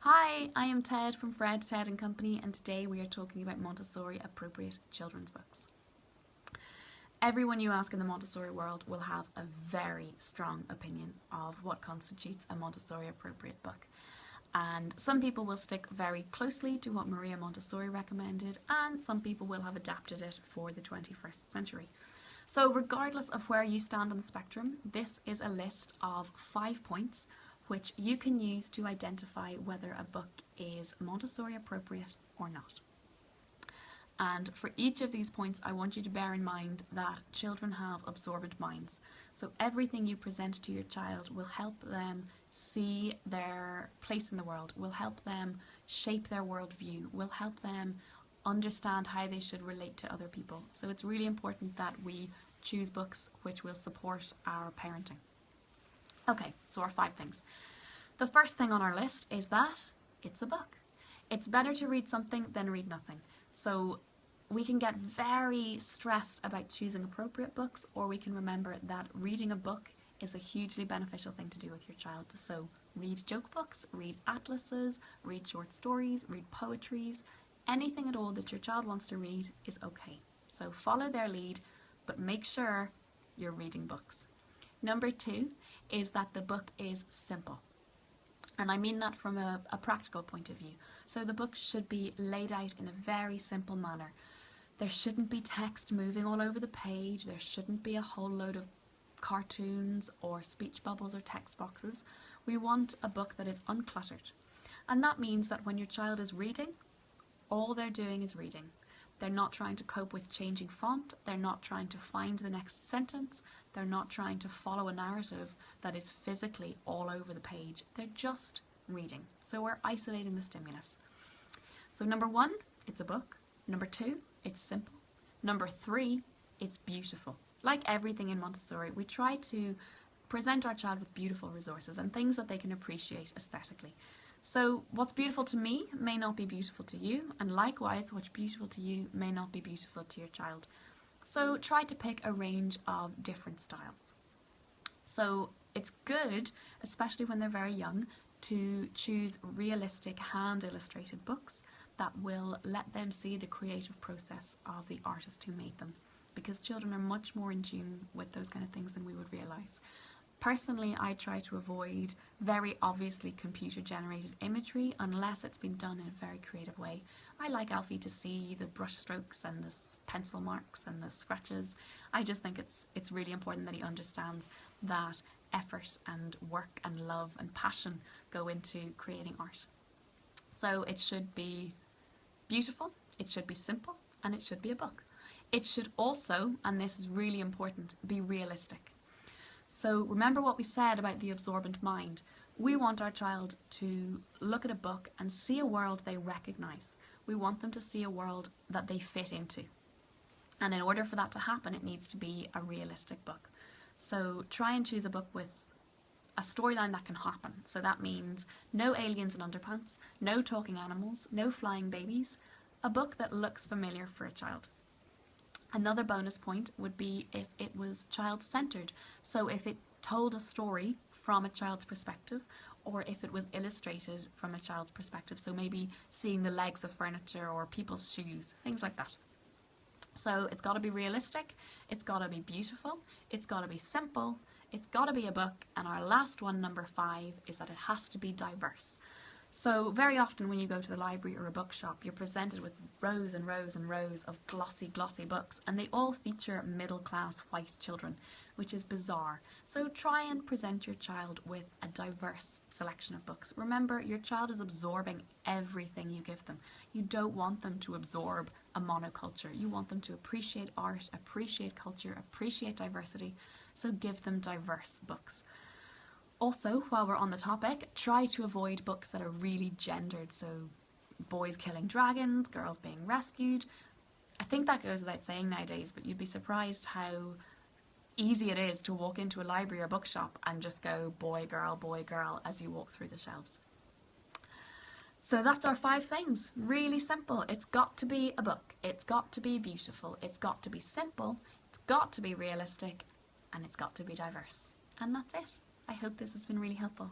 Hi, I am Ted from Fred, Ted and Company, and today we are talking about Montessori appropriate children's books. Everyone you ask in the Montessori world will have a very strong opinion of what constitutes a Montessori appropriate book. And some people will stick very closely to what Maria Montessori recommended, and some people will have adapted it for the 21st century. So regardless of where you stand on the spectrum, this is a list of 5 points which you can use to identify whether a book is Montessori appropriate or not. And for each of these points, I want you to bear in mind that children have absorbent minds. So everything you present to your child will help them see their place in the world, will help them shape their worldview, will help them understand how they should relate to other people. So it's really important that we choose books which will support our parenting. Okay, so our 5 things. The first thing on our list is that it's a book. It's better to read something than read nothing. So we can get very stressed about choosing appropriate books, or we can remember that reading a book is a hugely beneficial thing to do with your child. So read joke books, read atlases, read short stories, read poetries, anything at all that your child wants to read is okay. So follow their lead, but make sure you're reading books. Number 2 is that the book is simple. And I mean that from a practical point of view. So the book should be laid out in a very simple manner. There shouldn't be text moving all over the page. There shouldn't be a whole load of cartoons or speech bubbles or text boxes. We want a book that is uncluttered. And that means that when your child is reading, all they're doing is reading. They're not trying to cope with changing font. They're not trying to find the next sentence. They're not trying to follow a narrative that is physically all over the page. They're just reading. So we're isolating the stimulus. So number 1, it's a book. Number 2, it's simple. Number 3, it's beautiful. Like everything in Montessori, we try to present our child with beautiful resources and things that they can appreciate aesthetically. So what's beautiful to me may not be beautiful to you, and likewise what's beautiful to you may not be beautiful to your child. So try to pick a range of different styles. So it's good, especially when they're very young, to choose realistic hand-illustrated books that will let them see the creative process of the artist who made them, because children are much more in tune with those kind of things than we would realise. Personally, I try to avoid very obviously computer-generated imagery unless it's been done in a very creative way. I like Alfie to see the brush strokes and the pencil marks and the scratches. I just think it's really important that he understands that effort and work and love and passion go into creating art. So it should be beautiful, it should be simple, and it should be a book. It should also, and this is really important, be realistic. So remember what we said about the absorbent mind. We want our child to look at a book and see a world they recognise. We want them to see a world that they fit into. And in order for that to happen, it needs to be a realistic book. So try and choose a book with a storyline that can happen. So that means no aliens in underpants, no talking animals, no flying babies. A book that looks familiar for a child. Another bonus point would be if it was child-centered. So if it told a story from a child's perspective, or if it was illustrated from a child's perspective. So maybe seeing the legs of furniture or people's shoes, things like that. So it's got to be realistic, it's got to be beautiful, it's got to be simple, it's got to be a book, and our last one, number 5, is that it has to be diverse. So very often when you go to the library or a bookshop, you're presented with rows and rows and rows of glossy books, and they all feature middle-class white children, which is bizarre. So try and present your child with a diverse selection of books. Remember, your child is absorbing everything you give them. You don't want them to absorb a monoculture. You want them to appreciate art, appreciate culture, appreciate diversity. So give them diverse books. Also, while we're on the topic, try to avoid books that are really gendered, so boys killing dragons, girls being rescued. I think that goes without saying nowadays, but you'd be surprised how easy it is to walk into a library or bookshop and just go boy, girl as you walk through the shelves. So that's our 5 things. Really simple. It's got to be a book. It's got to be beautiful. It's got to be simple. It's got to be realistic. And it's got to be diverse. And that's it. I hope this has been really helpful.